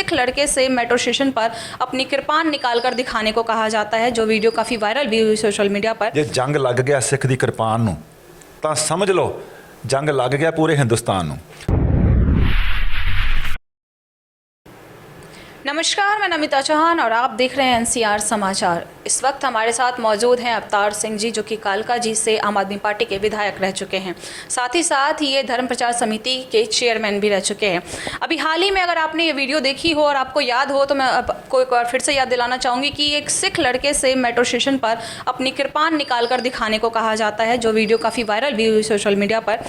सिख लड़के से metro station पर अपनी कृपान निकालकर दिखाने को कहा जाता है, जो वीडियो काफ़ी वायरल भी हुई सोशल मीडिया पर। जे जंग लग गया सिख दी कृपान नूं तां समझ लो जंग लग गया पूरे हिंदुस्तान नूं। नमस्कार, मैं नमिता चौहान और आप देख रहे हैं एनसीआर समाचार। इस वक्त हमारे साथ मौजूद हैं अवतार सिंह जी, जो कि कालका जी से आम आदमी पार्टी के विधायक रह चुके हैं। साथ ही साथ ये धर्म प्रचार समिति के चेयरमैन भी रह चुके हैं। अभी हाल ही में अगर आपने ये वीडियो देखी हो और आपको याद हो तो मैं आपको एक बार फिर से याद दिलाना चाहूँगी कि एक सिख लड़के से मेट्रो स्टेशन पर अपनी कृपान निकाल कर दिखाने को कहा जाता है, जो वीडियो काफ़ी वायरल भी हुई सोशल मीडिया पर।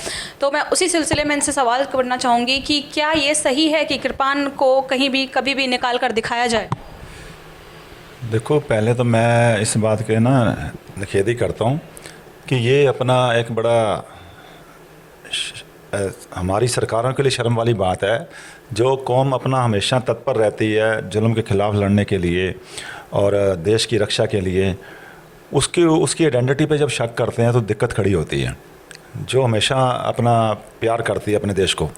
तो मैं उसी सिलसिले में इनसे सवाल करना चाहूँगी कि क्या ये सही है कि कृपान को कहीं भी कभी भी निकाल कर दिखाया जाए? देखो, पहले तो मैं इस बात के ना निखेधी करता हूँ कि ये अपना एक बड़ा हमारी सरकारों के लिए शर्म वाली बात है। जो कौम अपना हमेशा तत्पर रहती है जुल्म के ख़िलाफ़ लड़ने के लिए और देश की रक्षा के लिए, उसकी आइडेंटिटी पे जब शक करते हैं तो दिक्कत खड़ी होती है। जो हमेशा अपना प्यार करती है अपने देश को,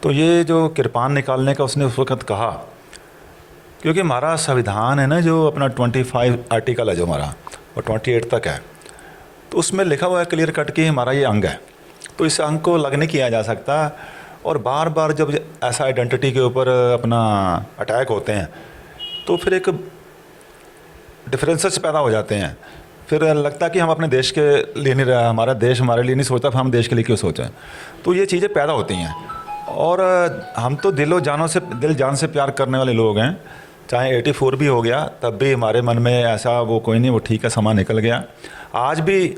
तो ये जो कृपान निकालने का उसने उस वक़्त कहा, क्योंकि हमारा संविधान है ना, जो अपना 25 आर्टिकल है जो हमारा, और 28 तक है, तो उसमें लिखा हुआ है क्लियर कट कि हमारा ये अंग है। तो इस अंग को अलग नहीं किया जा सकता। और बार बार जब ऐसा आइडेंटिटी के ऊपर अपना अटैक होते हैं तो फिर एक डिफरेंसेस पैदा हो जाते हैं। फिर लगता है कि हम अपने देश के लिए नहीं रहा, हमारा देश हमारे लिए नहीं सोचता, फिर हम देश के लिए क्यों सोचें। तो ये चीज़ें पैदा होती हैं। और हम तो दिल जान से प्यार करने वाले लोग हैं। चाहे 84 भी हो गया तब भी हमारे मन में ऐसा वो कोई नहीं, वो ठीक है, समा निकल गया। आज भी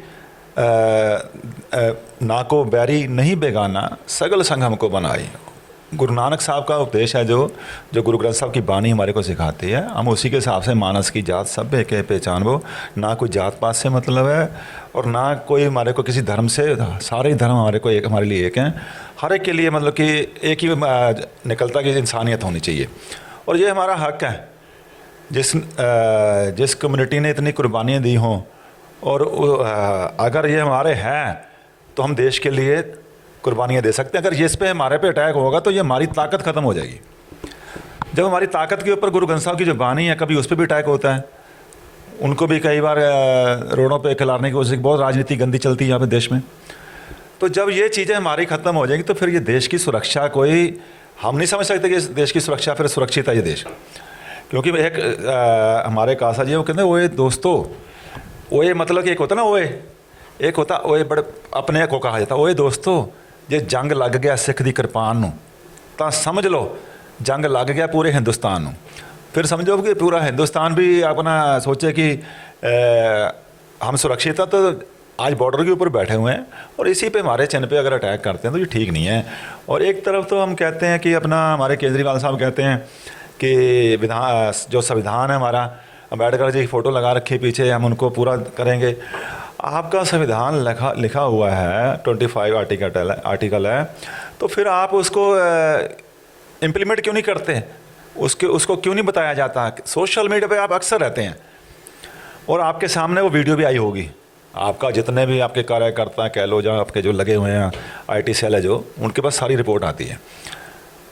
ना को बैरी नहीं बेगाना सगल संग हमको बनाई। गुरु नानक साहब का उपदेश है जो गुरु ग्रंथ साहब की बानी हमारे को सिखाती है। हम उसी के हिसाब से मानस की जात सब एक पहचान वो, ना कोई जात पात से मतलब है और ना कोई हमारे को किसी धर्म से, सारे ही धर्म हमारे लिए एक हैं। हर एक के लिए मतलब कि एक ही निकलता कि इंसानियत होनी चाहिए और ये हमारा हक है। जिस कम्युनिटी ने इतनी कुर्बानियाँ दी हों और अगर ये हमारे हैं तो हम देश के लिए कुर्बानियाँ दे सकते हैं। अगर ये इस पे हमारे पे अटैक होगा तो ये हमारी ताकत ख़त्म हो जाएगी। जब हमारी ताकत के ऊपर गुरु ग्रंथ साहब की जो बानी है, कभी उस पर भी अटैक होता है। उनको भी कई बार रोडों पे खिलाने की कोशिश, बहुत राजनीति गंदी चलती है यहाँ पे देश में। तो जब ये चीज़ें हमारी ख़त्म हो जाएंगी तो फिर ये देश की सुरक्षा कोई, हम नहीं समझ सकते कि देश की सुरक्षा फिर सुरक्षित है ये देश। क्योंकि एक हमारे कासा जी वो कहते हैं, ओए दोस्तों, ओए मतलब कि एक होता ना ओए, एक होता ओए बड़े अपने को कहा जाता, ओए दोस्तों जे जंग लग गया सिख दी कृपान नूं तां समझ लो जंग लग गया पूरे हिंदुस्तान नूं। फिर समझो कि पूरा हिंदुस्तान भी अपना सोचे कि हम सुरक्षित हैं। तो आज बॉर्डर के ऊपर बैठे हुए हैं और इसी पे हमारे चिन्ह पे अगर अटैक करते हैं तो ये ठीक नहीं है। और एक तरफ तो हम कहते हैं कि अपना हमारे केजरीवाल साहब कहते हैं कि जो संविधान है हमारा, अम्बेडकर जी की फ़ोटो लगा रखी पीछे, हम उनको पूरा करेंगे। आपका संविधान लिखा हुआ है 25 आर्टिकल है, तो फिर आप उसको इम्प्लीमेंट क्यों नहीं करते? उसको क्यों नहीं बताया जाता? सोशल मीडिया पे आप अक्सर रहते हैं और आपके सामने वो वीडियो भी आई होगी। आपका जितने भी आपके कार्यकर्ता कह लो, जहाँ आपके जो लगे हुए हैं IT सेल है जो, उनके पास सारी रिपोर्ट आती है।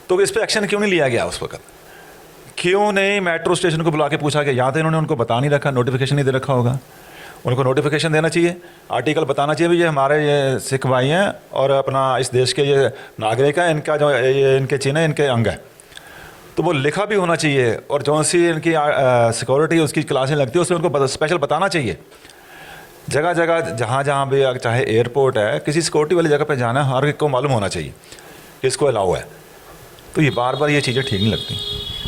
तो इस पर एक्शन क्यों नहीं लिया गया उस वक्त? क्यों नहीं मेट्रो स्टेशन को बुला के पूछा कि यहाँ तो इन्होंने उनको बता नहीं रखा, नोटिफिकेशन नहीं दे रखा होगा। उनको नोटिफिकेशन देना चाहिए, आर्टिकल बताना चाहिए भी ये हमारे ये सिख भाई हैं और अपना इस देश के ये नागरिक हैं, इनका जो ये इनके चिन्ह है, इनके अंग है, तो वो लिखा भी होना चाहिए। और जो सी इनकी सिक्योरिटी उसकी क्लासें लगती है उसमें उनको स्पेशल बताना चाहिए। जगह जगह जहाँ भी, चाहे एयरपोर्ट है, किसी सिक्योरिटी वाली जगह पर जाना हर एक को मालूम होना चाहिए कि इसको अलाउ है। तो ये बार बार ये चीज़ें ठीक नहीं लगती।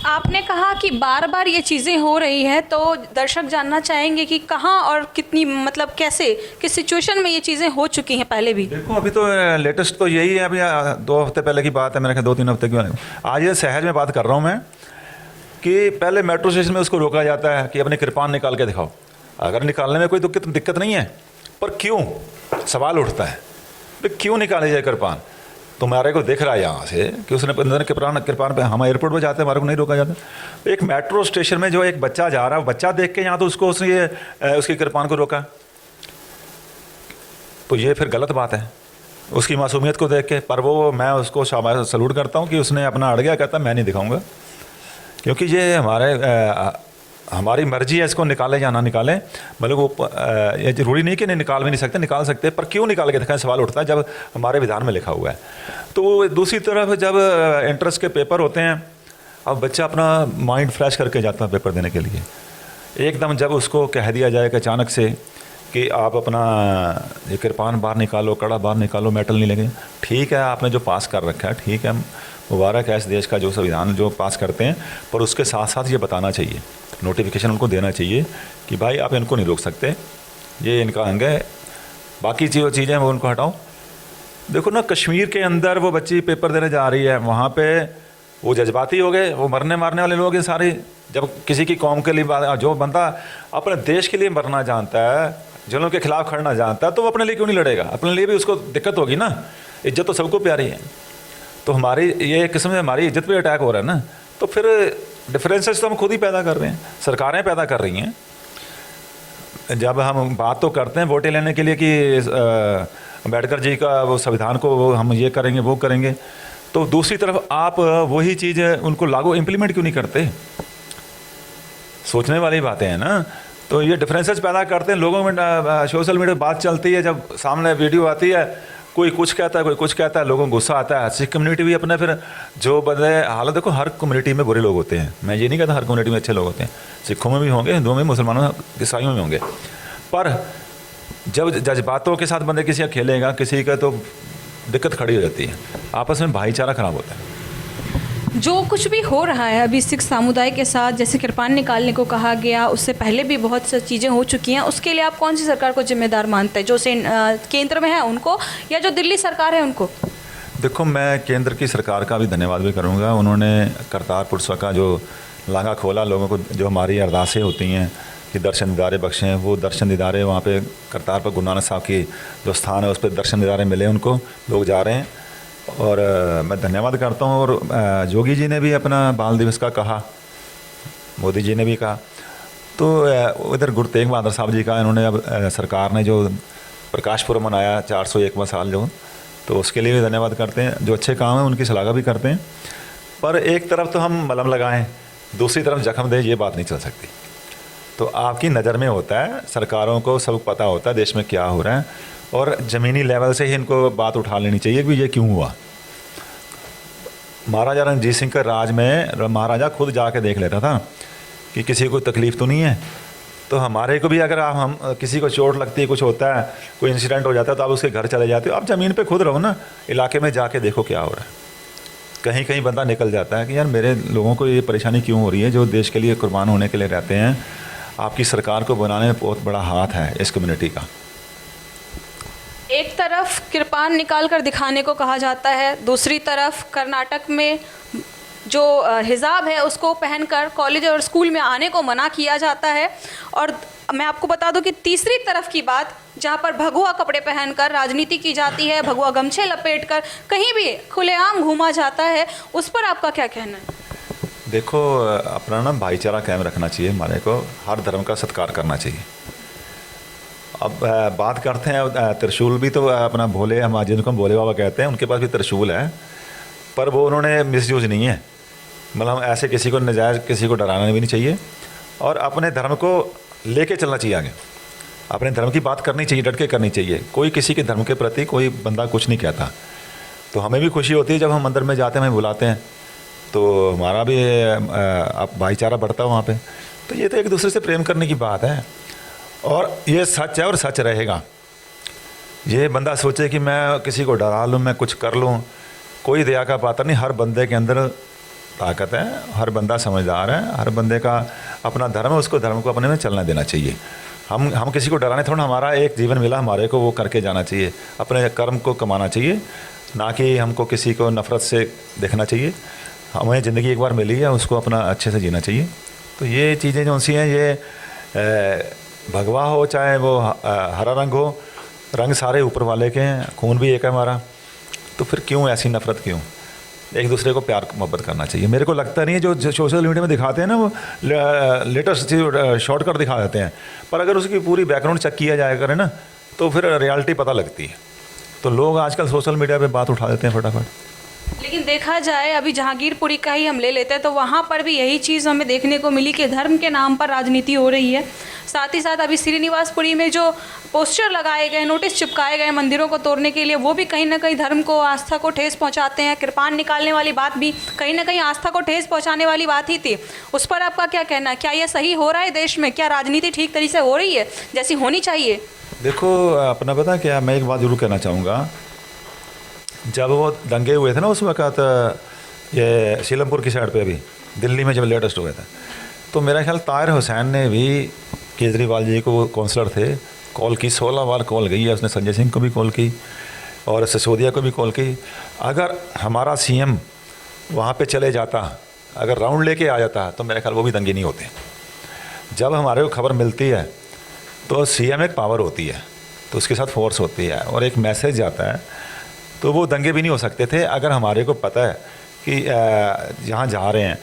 आपने कहा कि बार बार ये चीज़ें हो रही हैं, तो दर्शक जानना चाहेंगे कि कहाँ और कितनी, मतलब कैसे, किस सिचुएशन में ये चीज़ें हो चुकी हैं पहले भी? देखो, अभी तो लेटेस्ट तो यही है। अभी 2 हफ्ते पहले की बात है, मेरे ख्याल 2-3 हफ्ते की। आज ये शहर में बात कर रहा हूँ मैं कि पहले मेट्रो स्टेशन में उसको रोका जाता है कि अपनी कृपान निकाल के दिखाओ। अगर निकालने में कोई दिक्कत नहीं है, पर क्यों सवाल उठता है कि क्यों निकाली जाए कृपान? तुम्हारे को दिख रहा है यहाँ से कि उसने कृपान पे, हम एयरपोर्ट पर जाते हैं, हमारे को नहीं रोका जाता। तो एक मेट्रो स्टेशन में जो एक बच्चा जा रहा है, बच्चा देख के यहाँ तो उसने ये उसकी कृपान को रोका, तो ये फिर गलत बात है उसकी मासूमियत को देख के। पर वो मैं उसको शाबाश सलूट करता हूँ कि उसने अपना अड़ गया, कहता मैं नहीं दिखाऊंगा। क्योंकि ये हमारी मर्जी है, इसको निकाले या ना निकालें। मतलब वो ये जरूरी नहीं कि नहीं निकाल भी नहीं सकते, निकाल सकते, पर क्यों निकाल के दिखाएं, सवाल उठता है जब हमारे विधान में लिखा हुआ है। तो दूसरी तरफ जब एंट्रेंस के पेपर होते हैं, अब बच्चा अपना माइंड फ्रेश करके जाता है पेपर देने के लिए, एकदम जब उसको कह दिया जाए कि अचानक से कि आप अपना ये कृपान बाहर निकालो, कड़ा बाहर निकालो, मेटल नहीं लगे, ठीक है आपने जो पास कर रखा है ठीक है, मुबारक है इस देश का जो संविधान जो पास करते हैं, पर उसके साथ साथ ये बताना चाहिए, नोटिफिकेशन उनको देना चाहिए कि भाई आप इनको नहीं रोक सकते, ये इनका अंग है, बाकी जो चीज़ें वो उनको हटाओ। देखो ना, कश्मीर के अंदर वो बच्ची पेपर देने जा रही है, वहाँ पे वो जज्बाती हो गए, वो मरने मारने वाले लोग हैं सारे। जब किसी की कौम के लिए जो बंदा अपने देश के लिए मरना जानता है, जुल्म के खिलाफ खड़ना जानता है, तो वो अपने लिए क्यों नहीं लड़ेगा? अपने लिए भी उसको दिक्कत होगी ना, इज्जत तो सबको प्यारी है। तो हमारी ये किस्म से हमारी इज्जत पे अटैक हो रहा है ना, तो फिर डिफरेंसेस तो हम खुद ही पैदा कर रहे हैं, सरकारें पैदा कर रही हैं। जब हम बात तो करते हैं वोटें लेने के लिए कि अम्बेडकर जी का वो संविधान को हम ये करेंगे वो करेंगे, तो दूसरी तरफ आप वही चीज़ उनको लागू इम्प्लीमेंट क्यों नहीं करते? सोचने वाली बातें हैं ना। तो ये डिफरेंसेस पैदा करते हैं लोगों में। सोशल मीडिया बात चलती है, जब सामने वीडियो आती है, कोई कुछ कहता है कोई कुछ कहता है, लोगों को गुस्सा आता है। सिख कम्युनिटी भी अपने फिर जो बंदे हालत, देखो हर कम्युनिटी में बुरे लोग होते हैं, मैं ये नहीं कहता हर कम्युनिटी में अच्छे लोग होते हैं, सिखों में भी होंगे, हिंदुओं में, मुसलमानों ईसाइयों में होंगे, पर जब जज्बातों के साथ बंदे किसी का खेलेगा किसी का, तो दिक्कत खड़ी हो जाती है, आपस में भाईचारा खराब होता है। जो कुछ भी हो रहा है अभी सिख समुदाय के साथ, जैसे कृपान निकालने को कहा गया, उससे पहले भी बहुत सी चीज़ें हो चुकी हैं, उसके लिए आप कौन सी सरकार को जिम्मेदार मानते हैं? जो केंद्र में है उनको, या जो दिल्ली सरकार है उनको? देखो, मैं केंद्र की सरकार का भी धन्यवाद भी करूँगा। उन्होंने करतारपुर का जो लांघा खोला, लोगों को जो हमारी अरदासें होती हैं कि दर्शन दीदारे बख्शें, वो दर्शन दीदारे वहाँ पे करतारपुर गुरु नानक साहब की जो स्थान है उस पर दर्शन दीदारे मिले उनको, लोग जा रहे हैं, और मैं धन्यवाद करता हूँ। और जोगी जी ने भी अपना बाल दिवस का कहा, मोदी जी ने भी कहा, तो उधर गुरु तेग बहादुर साहब जी का इन्होंने अब सरकार ने जो प्रकाश पुरब मनाया 401वां साल जो, तो उसके लिए भी धन्यवाद करते हैं। जो अच्छे काम हैं उनकी शलाघा भी करते हैं, पर एक तरफ तो हम मलम लगाएं, दूसरी तरफ जख्म दें, ये बात नहीं चल सकती। तो आपकी नज़र में होता है, सरकारों को सब पता होता है देश में क्या हो रहा है, और ज़मीनी लेवल से ही इनको बात उठा लेनी चाहिए कि ये क्यों हुआ। महाराजा रणजीत सिंह के राज में महाराजा खुद जाके देख लेता था कि किसी को तकलीफ़ तो नहीं है। तो हमारे को भी अगर हम किसी को चोट लगती है, कुछ होता है, कोई इंसिडेंट हो जाता है, तो आप उसके घर चले जाते हो, आप ज़मीन पे खुद रहो ना, इलाके में जाके देखो क्या हो रहा है। कहीं कहीं बंदा निकल जाता है कि यार मेरे लोगों को ये परेशानी क्यों हो रही है, जो देश के लिए कुर्बान होने के लिए रहते हैं। आपकी सरकार को बनाने में बहुत बड़ा हाथ है इस कम्युनिटी का। एक तरफ कृपान निकाल कर दिखाने को कहा जाता है, दूसरी तरफ कर्नाटक में जो हिजाब है उसको पहनकर कॉलेज और स्कूल में आने को मना किया जाता है। और मैं आपको बता दूं कि तीसरी तरफ की बात, जहां पर भगवा कपड़े पहनकर राजनीति की जाती है, भगवा गमछे लपेटकर कहीं भी खुलेआम घूमा जाता है, उस पर आपका क्या कहना है? देखो, अपना ना भाईचारा कायम रखना चाहिए, हमारे को हर धर्म का सत्कार करना चाहिए। अब बात करते हैं त्रिशूल भी, तो अपना भोले, हम जिनको हम भोले बाबा कहते हैं, उनके पास भी त्रिशूल है, पर वो उन्होंने मिसयूज नहीं है। मतलब ऐसे किसी को नजायज़ किसी को डराना भी नहीं चाहिए, और अपने धर्म को लेके चलना चाहिए आगे। अपने धर्म की बात करनी चाहिए, डट के करनी चाहिए। कोई किसी के धर्म के प्रति कोई बंदा कुछ नहीं कहता। तो हमें भी खुशी होती है जब हम मंदिर में जाते हैं, हमें बुलाते हैं, तो हमारा भी भाईचारा बढ़ता है वहाँ पे। तो ये तो एक दूसरे से प्रेम करने की बात है, और ये सच है और सच रहेगा। ये बंदा सोचे कि मैं किसी को डरा लूँ, मैं कुछ कर लूँ, कोई दया का पात्र नहीं। हर बंदे के अंदर ताकत है, हर बंदा समझदार है, हर बंदे का अपना धर्म है, उसको धर्म को अपने में चलना देना चाहिए। हम किसी को डराने थोड़ा, हमारा एक जीवन मिला, हमारे को वो करके जाना चाहिए, अपने कर्म को कमाना चाहिए, ना कि हमको किसी को नफ़रत से देखना चाहिए। हमें ज़िंदगी एक बार मिली है, उसको अपना अच्छे से जीना चाहिए। तो ये चीज़ें जो सी हैं, ये भगवा हो चाहे वो हरा रंग हो, रंग सारे ऊपर वाले के हैं, खून भी एक है हमारा, तो फिर क्यों ऐसी नफ़रत क्यों? एक दूसरे को प्यार मोहब्बत करना चाहिए। मेरे को लगता नहीं है जो सोशल मीडिया में दिखाते हैं ना, वो लेटेस्ट शॉर्टकट दिखा देते हैं, पर अगर उसकी पूरी बैकग्राउंड चेक किया जाए करे ना, तो फिर रियलिटी पता लगती है। तो लोग आजकल सोशल मीडिया पे बात उठा देते हैं फटाफट। लेकिन देखा जाए अभी जहांगीरपुरी का ही हम ले लेते हैं तो वहाँ पर भी यही चीज़ हमें देखने को मिली कि धर्म के नाम पर राजनीति हो रही है। साथ ही साथ अभी श्रीनिवासपुरी में जो पोस्टर लगाए गए, नोटिस चिपकाए गए मंदिरों को तोड़ने के लिए, वो भी कहीं ना कहीं धर्म को, आस्था को ठेस पहुंचाते हैं। कृपाण निकालने वाली बात भी कहीं ना कहीं आस्था को ठेस पहुंचाने वाली बात ही थी। उस पर आपका क्या कहना है? क्या ये सही हो रहा है देश में? क्या राजनीति ठीक तरीके से हो रही है जैसी होनी चाहिए? देखो अपना पता क्या, मैं एक बात जरूर कहना चाहूँगा। जब वो दंगे हुए थे ना उस वक़्त, ये सीलमपुर की साइड पे अभी दिल्ली में जब लेटेस्ट हुए थे, तो मेरा ख्याल ताहिर हुसैन ने भी केजरीवाल जी को, वो काउंसलर थे, कॉल की, 16 बार कॉल गई है उसने। संजय सिंह को भी कॉल की और सिसोदिया को भी कॉल की। अगर हमारा सीएम वहाँ पे चले जाता, अगर राउंड लेके आ जाता, तो मेरा ख्याल वो भी दंगे नहीं होते। जब हमारे को खबर मिलती है तो सीएम एक पावर होती है, तो उसके साथ फोर्स होती है और एक मैसेज जाता है, तो वो दंगे भी नहीं हो सकते थे। अगर हमारे को पता है कि जहाँ जा रहे हैं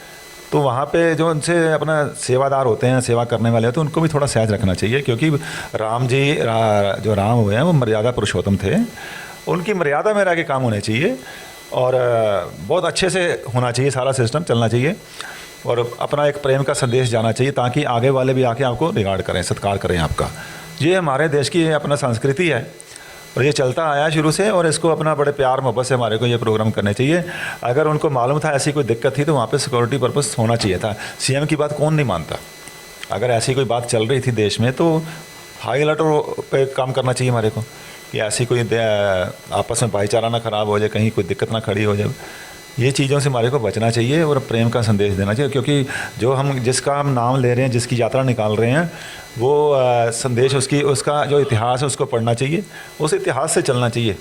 तो वहाँ पे जो उनसे अपना सेवादार होते हैं, सेवा करने वाले होते हैं, उनको भी थोड़ा सहज रखना चाहिए, क्योंकि राम जी जो राम हुए हैं वो मर्यादा पुरुषोत्तम थे। उनकी मर्यादा में रह के काम होने चाहिए और बहुत अच्छे से होना चाहिए, सारा सिस्टम चलना चाहिए और अपना एक प्रेम का संदेश जाना चाहिए, ताकि आगे वाले भी आके आपको रिगार्ड करें, सत्कार करें आपका। ये हमारे देश की अपना संस्कृति है और ये चलता आया शुरू से, और इसको अपना बड़े प्यार मोहब्बत से हमारे को ये प्रोग्राम करने चाहिए। अगर उनको मालूम था ऐसी कोई दिक्कत थी तो वहाँ पे सिक्योरिटी पर्पस होना चाहिए था। सीएम की बात कौन नहीं मानता? अगर ऐसी कोई बात चल रही थी देश में तो हाई अलर्ट पे काम करना चाहिए हमारे को, कि ऐसी कोई आपस में भाईचारा ना ख़राब हो जाए, कहीं कोई दिक्कत ना खड़ी हो जाए। ये चीज़ों से हमारे को बचना चाहिए और प्रेम का संदेश देना चाहिए, क्योंकि जो जिसका हम नाम ले रहे हैं, जिसकी यात्रा निकाल रहे हैं, वो संदेश उसका जो इतिहास है उसको पढ़ना चाहिए, उस इतिहास से चलना चाहिए।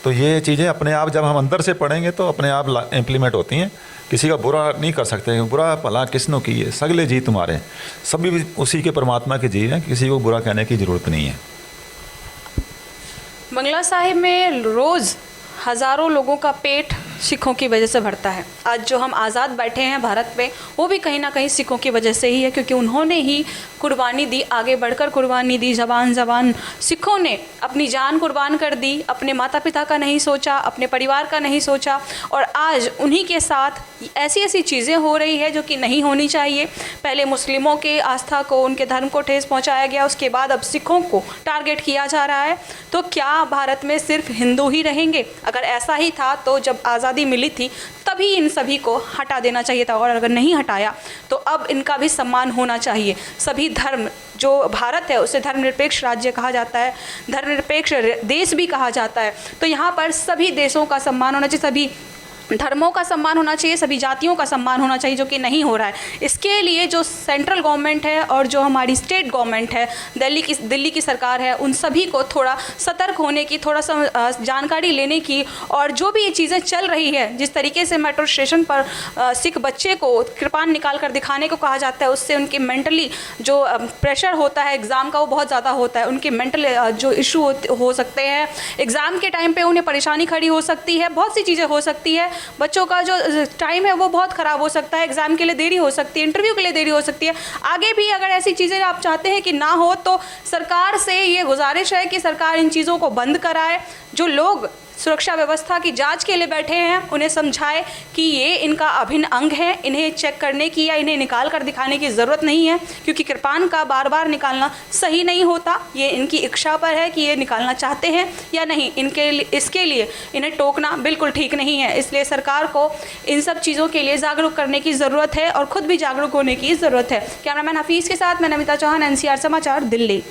तो ये चीज़ें अपने आप जब हम अंदर से पढ़ेंगे तो अपने आप इम्प्लीमेंट होती हैं। किसी का बुरा नहीं कर सकते, बुरा भला किसनों की है, सगले जी तुम्हारे, सभी उसी के परमात्मा के जी हैं, किसी को बुरा कहने की ज़रूरत नहीं है। बंगला साहिब में रोज़ हज़ारों लोगों का पेट सिखों की वजह से भरता है। आज जो हम आज़ाद बैठे हैं भारत में, वो भी कहीं ना कहीं सिखों की वजह से ही है, क्योंकि उन्होंने ही कुर्बानी दी, आगे बढ़कर कुर्बानी दी। ज़बान सिखों ने अपनी जान कुर्बान कर दी, अपने माता पिता का नहीं सोचा, अपने परिवार का नहीं सोचा, और आज उन्हीं के साथ ऐसी ऐसी चीज़ें हो रही है जो कि नहीं होनी चाहिए। पहले मुस्लिमों के आस्था को, उनके धर्म को ठेस पहुँचाया गया, उसके बाद अब सिखों को टारगेट किया जा रहा है। तो क्या भारत में सिर्फ हिंदू ही रहेंगे? अगर ऐसा ही था तो जब आज़ादी मिली थी तभी इन सभी को हटा देना चाहिए था, और अगर नहीं हटाया तो अब इनका भी सम्मान होना चाहिए। सभी धर्म, जो भारत है उसे धर्मनिरपेक्ष राज्य कहा जाता है, धर्मनिरपेक्ष देश भी कहा जाता है। तो यहाँ पर सभी देशों का सम्मान होना चाहिए, सभी धर्मों का सम्मान होना चाहिए, सभी जातियों का सम्मान होना चाहिए, जो कि नहीं हो रहा है। इसके लिए जो सेंट्रल गवर्नमेंट है और जो हमारी स्टेट गवर्नमेंट है, दिल्ली की सरकार है, उन सभी को थोड़ा सतर्क होने की, थोड़ा सा जानकारी लेने की, और जो भी ये चीज़ें चल रही है, जिस तरीके से मेट्रो स्टेशन पर सिख बच्चे को कृपाण निकाल कर दिखाने को कहा जाता है, उससे उनके मेंटली जो प्रेशर होता है एग्ज़ाम का वो बहुत ज़्यादा होता है। उनके मेंटल जो इशू हो सकते हैं, एग्ज़ाम के टाइम पे उन्हें परेशानी खड़ी हो सकती है, बहुत सी चीज़ें हो सकती है। बच्चों का जो टाइम है वो बहुत ख़राब हो सकता है, एग्ज़ाम के लिए देरी हो सकती है, इंटरव्यू के लिए देरी हो सकती है। आगे भी अगर ऐसी चीज़ें आप चाहते हैं कि ना हो, तो सरकार से ये गुजारिश है कि सरकार इन चीज़ों को बंद कराए। जो लोग सुरक्षा व्यवस्था की जांच के लिए बैठे हैं, उन्हें समझाए कि ये इनका अभिन्न अंग है, इन्हें चेक करने की या इन्हें निकाल कर दिखाने की ज़रूरत नहीं है, क्योंकि कृपाण का बार बार निकालना सही नहीं होता। ये इनकी इच्छा पर है कि ये निकालना चाहते हैं या नहीं, इसके लिए इन्हें टोकना बिल्कुल ठीक नहीं है। इसलिए सरकार को इन सब चीज़ों के लिए जागरूक करने की ज़रूरत है और ख़ुद भी जागरूक होने की ज़रूरत है। कैमरामैन हफीज़ के साथ मैं नमिता चौहान, NCR समाचार, दिल्ली।